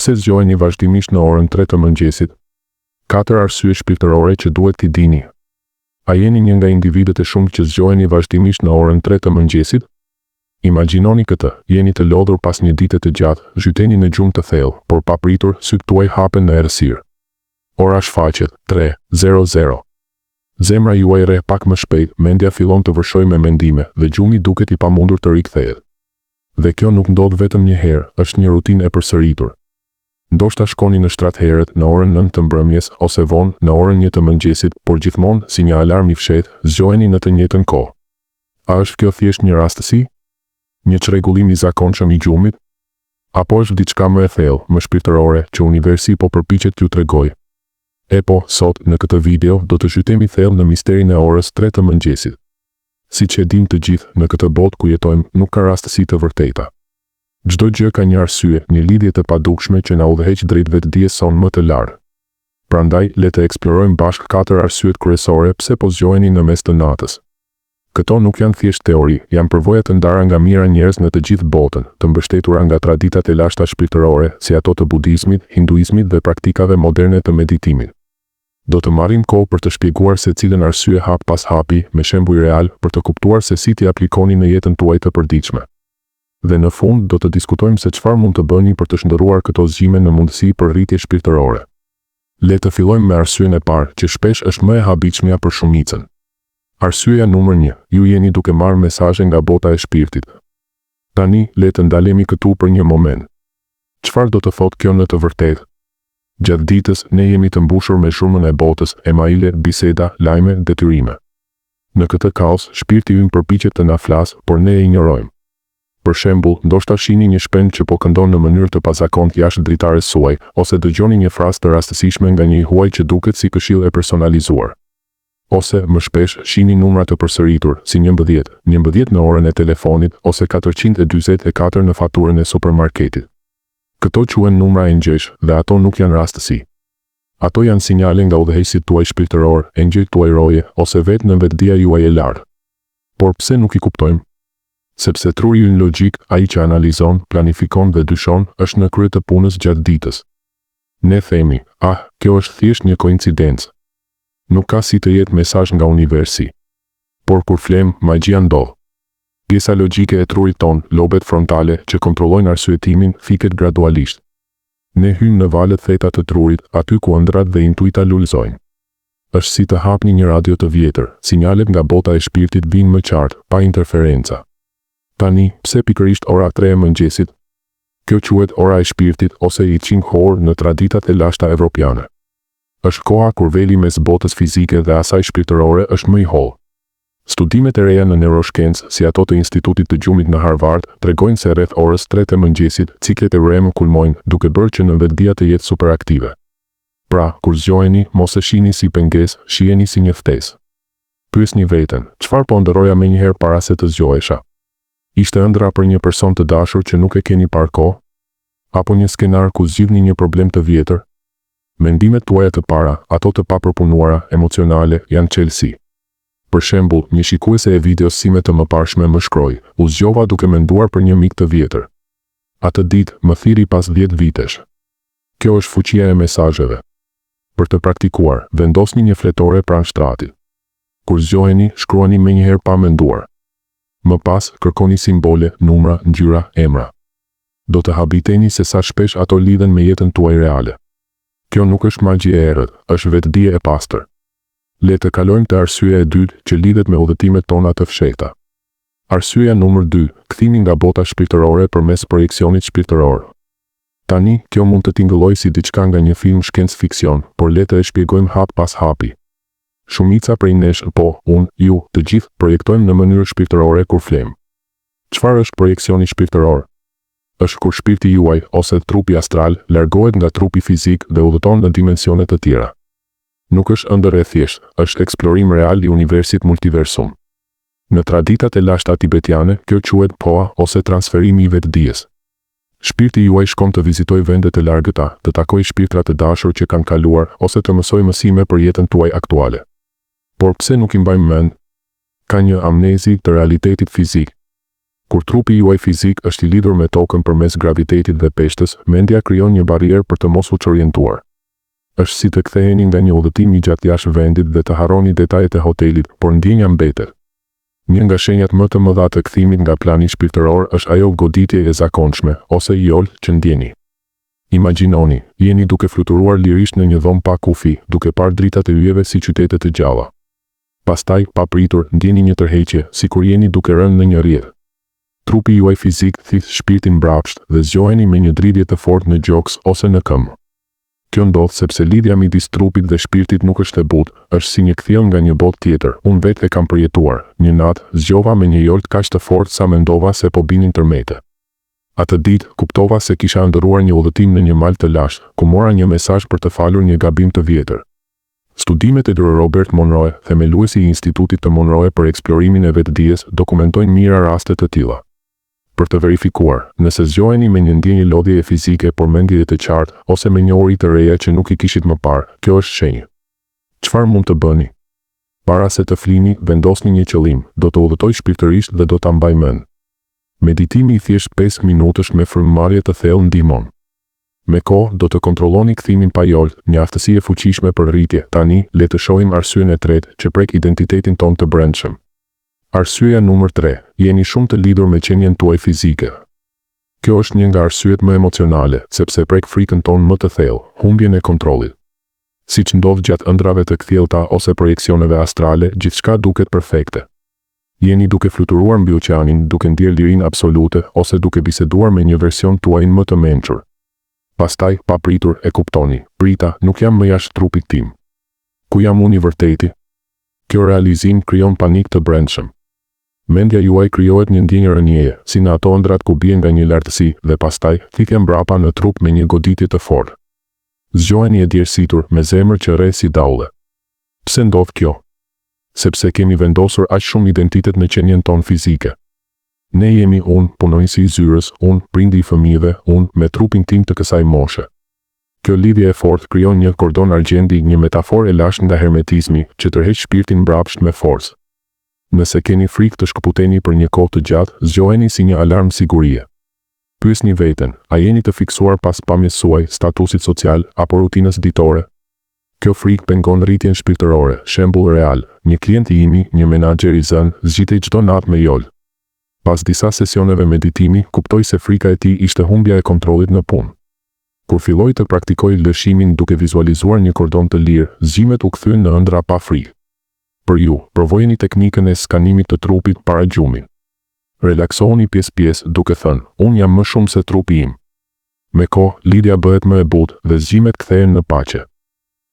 Pse zgjoheni vazhdimisht në orën 3 të mëngjesit? 4 arsye shpirtërore që duhet t'i dini. A jeni një nga individët e shumtë që zgjoheni vazhdimisht në orën 3 të mëngjesit? Imagjinoni këtë, jeni të lodhur pas një dite të gjatë, zhyteni në gjumë të thellë, por pa pritur, sytë tuaj hapen në errësirë. Ora shfaqet, 3:00. Zemra juaj rre pak më shpejt, mendja fillon të vërshojë me mendime, dhe gjumi duket i pamundur të rikthehet. Dhe kjo nuk ndodh vetëm një herë, është një rutinë e përsëritur. Ndoshta shkoni në shtrat herët në orën 9 të mbrëmjes ose vonë në orën 1 të mëngjesit, por gjithmonë, si një alarm i fshehtë, zgjoheni në të njëjtën kohë. A është kjo thjesht një rastësi? Një çrregullim i zakonshëm i gjumit? Apo është diçka më e thellë, më shpirtërore, që universi po përpiqet t'ju tregojë? Sot, në këtë video, do të zhytemi thellë në misterin e orës 3 të mëngjesit. Siç e dim të gjithë, në këtë botë ku jetojmë, nuk ka rastësi të vërteta. Çdo gjë ka një arsye, një lidhje të padukshme që na udhëheq drejt vetdijes son më të lartë. Prandaj, le të eksplorojmë bashkë 4 arsyet kryesore pse po zgjoheni në mes të natës. Këto nuk janë thjesht teori, janë përvoja të ndara nga mijëra njerëz në të gjithë botën, të mbështetura nga traditat e lashta shpirtërore, si ato të budizmit, hinduizmit dhe praktikave moderne të meditimit. Do të marrim kohë për të shpjeguar se cilën arsye hap pas hapi, me shembuj real, për të kuptuar se si t'i aplikoni në jetën tuaj të përditshme. Dhe në fund do të diskutojmë se çfarë mund të bëni për të shndërruar këto zgjime në mundësi për rritje shpirtërore. Le të fillojmë me arsyen e parë, që shpesh është më e habitshmja për shumicën. Arsyeja numër 1, ju jeni duke marrë mesazhe nga bota e shpirtit. Tani, le të ndalemi këtu për një moment. Çfarë do të thotë kjo në të vërtetë? Gjatë ditës, ne jemi të mbushur me shumën e botës, emaile, biseda, lajme, detyrime. Në këtë kaos, shpirti ynë përpiqet të na flasë, por ne e injorojmë. Për shembull, ndoshta shihni një shpend që po këndon në mënyrë të pazakontë jashtë dritares suaj, ose dëgjoni një frazë të rastësishme nga një huaj që duket si këshill e personalizuar. Ose, më shpesh, shihni numra të përsëritur, si 11, 11 në orën e telefonit, ose 444 në faturën e supermarketit. Këto quhen numra e ngjysh, dhe ato nuk janë rastësi. Ato janë sinjale nga udhëheqësit tuaj shpirtëror, engjëjt tuaj roje, ose vetë në vetdia juaj e lartë. Por pse nuk i kuptojmë? Sepse truri ynë logjik, ai që analizon, planifikon dhe dyshon, është në krye të punës gjatë ditës. Ne themi, kjo është thjesht një koincidencë. Nuk ka si të jetë mesazh nga universi. Por kur flem, magjia ndodh. Pjesa logjike e trurit ton, lobet frontale, që kontrollojnë arsyetimin, fiket gradualisht. Ne hymë në valët theta të trurit, aty ku ëndrat dhe intuita lulëzojnë. Është si të hapni një radio të vjetër, sinjalet nga bota e shpirtit vinë më qartë, pa interferenca. Tani, pse pikërisht ora 3 e mëngjesit? Kjo quhet ora e shpirtit ose i Qinghor në traditat e lashta evropiane. Është koha kur veli mes botës fizike dhe asaj shpirtërore është më i hollë. Studimet e reja në neuroshkencë, si ato të Institutit të Gjumit në Harvard, tregojnë se rreth orës 3 të mëngjesit, ciklet e REM kulmojnë, duke bërë që në vetdia të jetë superaktive. Pra, kur zgjoheni, mos e shihni si pengesë, shiheni si një ftesë. Pyesni veten, çfarë po ndërroja menjëherë para se të zgjohesha? Ishte ëndra për një person të dashur që nuk e keni parë kohë? Apo një skenar ku zgjidhni një problem të vjetër? Mendimet tuaja të para, ato të papërpunuara, emocionale, janë çelësi. Për shembull, një shikuese e videos sime të mëparshme më shkroi, u zgjova duke menduar për një mik të vjetër. Atë ditë, më thiri pas 10 vitesh. Kjo është fuqia e mesazheve. Për të praktikuar, vendosni një fletore pranë shtratit. Kur zgjoheni, shkruani menjëherë pa menduar. Më pas, kërkoni simbole, numra, ngjyra, emra. Do të habiteni se sa shpesh ato lidhen me jetën tuaj reale. Kjo nuk është magji e errët, është vetdije e pastër. Le të kalojmë te arsyeja e dytë që lidhet me udhëtimet tona të fshehta. Arsyeja numër 2, kthimi nga bota shpirtërore përmes projeksionit shpirtëror. Tani, kjo mund të tingëllojë si diçka nga një film shkencë fiksion, por le të e shpjegojmë hap pas hapi. Shumica prej nesh, unë, ju, të gjithë projektojmë në mënyrë shpirtërore kur flem. Çfarë është projeksioni shpirtëror? Është kur shpirti juaj ose trupi astral largohet nga trupi fizik dhe udhëton në dimensione të tjera. Nuk është ëndër e thjeshtë, është eksplorim real i universit multiversum. Në traditat e lashta tibetiane, kjo quhet POA ose transferimi i vetdijes. Shpirti juaj shkon të vizitojë vende të largëta, të takojë shpirtra të dashur që kanë kaluar ose të mësojë mësime për jetën tuaj aktuale. Por pse nuk i mbajmë mend? Ka një amnezi të realitetit fizik. Kur trupi juaj fizik është i lidhur me tokën përmes gravitetit dhe peshtës, mendja krijon një barierë për të mos u çorientuar. Është si të ktheheni nga një udhëtim i gjatë jashtë vendit dhe të harroni detajet e hotelit, por ndjenja mbetet. Një nga shenjat më të mëdha të kthimit nga plani shpirtëror është ajo goditje e zakonshme ose jol që ndjeni. Imagjinoni, jeni duke fluturuar lirisht në një dhomë pa kufi, duke parë dritat e yjeve si qytete të gjalla. Pastaj, pa pritur, ndjeni një tërheqje, sikur jeni duke rënë në një rrjedhë. Trupi juaj fizik thith shpirtin mbrapsht dhe zgjoheni me një dridhje të fortë në gjoks ose në këmbë. Kjo ndodh sepse lidhja midis trupit dhe shpirtit nuk është e butë, është si një kthjellë nga një botë tjetër. Unë vetë e kam përjetuar. Një natë zgjova me një jolt kaq të fortë sa mendova se po binin tërmete. Atë ditë kuptova se kisha ndëruar një udhëtim në një mal të lashtë, ku mora një mesazh për të falur një gabim të vjetër. Studimet e Robert Monroe, themeluesi i Institutit të Monroe për eksplorimin e vetdijes, dokumentojnë mira raste të tilla. Për të verifikuar, nëse zgjoheni me një ndjenjë lodhjeje fizike por mendje të qartë ose me një uri të reja që nuk i kishit më parë, kjo është shenjë. Çfarë mund të bëni? Para se të flini, vendosni një qëllim, do të udhëtoj shpirtërisht dhe do ta mbaj mend. Meditimi i thjesht 5 minutësh me frymëmarrje të thellë ndihmon. Me kohë do të kontrolloni kthimin pa jol, një aftësi e fuqishme për rritje. Tani, le të shohim arsyeën e tretë që prek identitetin tonë të brendshëm. Arsyeja numër 3, jeni shumë të lidhur me qenien tuaj fizike. Kjo është një nga arsyet më emocionale, sepse prek frikën tonë më të thellë, humbjen e kontrollit. Siç ndodh gjatë ëndrave të kthjellta ose projeksioneve astrale, gjithçka duket perfekte. Jeni duke fluturuar mbi oqeanin, duke ndjer lirinë absolute ose duke biseduar me një version tuaj më të mençur. Pastaj, pa pritur, e kuptoni, prita, nuk jam më jashtë trupit tim. Ku jam unë i vërteti? Kjo realizim krijon panik të brendshëm. Mendja juaj krijohet një ndjenjë rënjeje, si në ato ëndrat ku bien nga një lartësi dhe pastaj thikë mbrapa në trup me një goditje të fortë. Zgjoheni e djersitur me zemër që rre si daulle. Pse ndodh kjo? Sepse kemi vendosur aq shumë identitet në qenien tonë fizike. Ne jemi unë, punonjësi i zyrës, unë, prindi i fëmijëve, unë, me trupin tim të kësaj moshe. Kjo lidhje e fortë krijon një kordon argjendi, një metaforë e lashtë nga hermetizmi, që tërheq shpirtin mbrapsht me forcë. Nëse keni frikë të shkëputeni për një kohë të gjatë, zgjoheni si një alarm sigurie. Pyesni veten, a jeni të fiksuar pas pamjes suaj, statusit social apo rutinës ditore? Kjo frikë pengon rritjen shpirtërore. Shembull real, një klient i imi, një menaxher i zënë, zgjitej çdo natë me jol. Pas disa sesioneve meditimi, kuptoi se frika e tij ishte humbja e kontrollit në punë. Kur filloi të praktikoj lëshimin duke vizualizuar një kordon të lirë, zgjimet u kthyen në ëndra pa frikë. Për ju, provojeni teknikën e skanimit të trupit para gjumit. Relaksohuni pjesë-pjesë duke thënë, unë jam më shumë se trupi im. Me kohë, lidhja bëhet më e butë dhe zgjimet kthehen në paqe.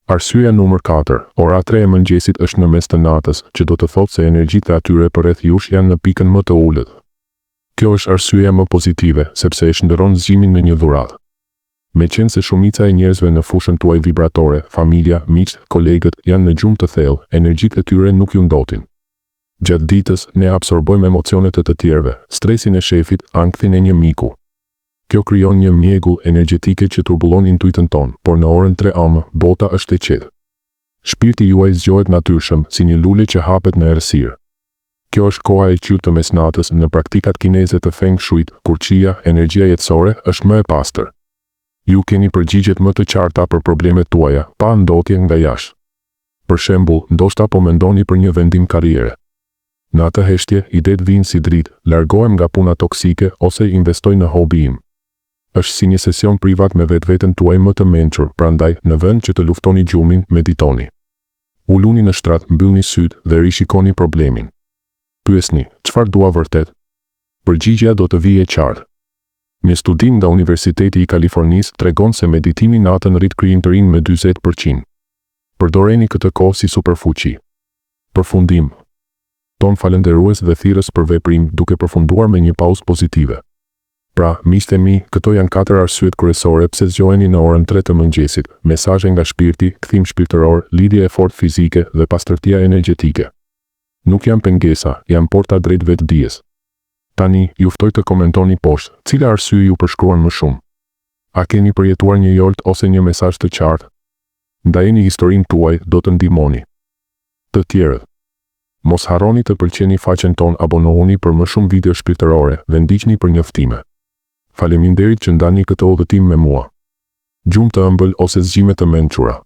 Arsyeja numër 4, ora 3 e mëngjesit është në mes të natës, që do të thotë se energjitë e atyre përreth jush janë në pikën më të ulët. Kjo është arsyeja më pozitive, sepse e shndërron zgjimin në një dhuratë. Meqense se shumica e njerëzve në fushën tuaj vibratore, familja, miqt, kolegët janë në gjumë të thellë, energjitë e tyre nuk ju ndotin. Gjatë ditës, ne absorbojmë emocionet e të tjerëve, stresin e shefit, ankthin e një miku. Kjo krijon një mjegull energjetike që turbullon intuitën tonë, por në orën 3 am, bota është e qetë. Shpirti juaj zgjohet natyrshëm, si një lule që hapet në errësirë. Kjo është koha e qytë të mesnatës në praktikat kineze të feng shuit, kur qia, energjia jetësore, është më e pastër. Ju keni përgjigjet më të qarta për problemet tuaja, pa ndotje nga jashtë. Për shembull, ndoshta po mendoni për një vendim karriere. Në atë heshtje, idetë vijnë si dritë, largohem nga puna toksike ose investoj në hobi im. Është si një sesion privat me vetveten tuaj më të mençur, prandaj, në vend që të luftoni gjumin, meditoni. Uluni në shtrat, mbyllni syt dhe rishikoni problemin. Pyesni, çfarë dua vërtet? Përgjigjja do të vijë e qartë. Një studim nga Universiteti i Kalifornisë tregon se meditimi natën rrit krijim të rinj me 40%. Përdoreni këtë kohë si superfuqi. Përfundim. Ton falënderues dhe thirrës për veprim, duke përfunduar me një pauzë pozitive. Pra, miqtë e mi, këto janë 4 arsyet kryesore pse zgjoheni në orën 3 të mëngjesit: mesazhe nga shpirti, kthim shpirtëror, lidhje e fortë fizike dhe pastërtia energjetike. Nuk janë pengesa, janë porta drejt vetdijes. Tani, ju ftoj të komentoni poshtë, cila arsye ju përshkruan më shumë? A keni përjetuar një jolt ose një mesazh të qartë? Ndajeni historinë tuaj, do të ndihmoni të tjerët. Mos harroni të pëlqeni faqen tonë, abonohuni për më shumë video shpirtërore dhe ndiqni për njoftime. Faleminderit që ndani këtë udhëtim me mua. Gjumë të ëmbël ose zgjime të mençura.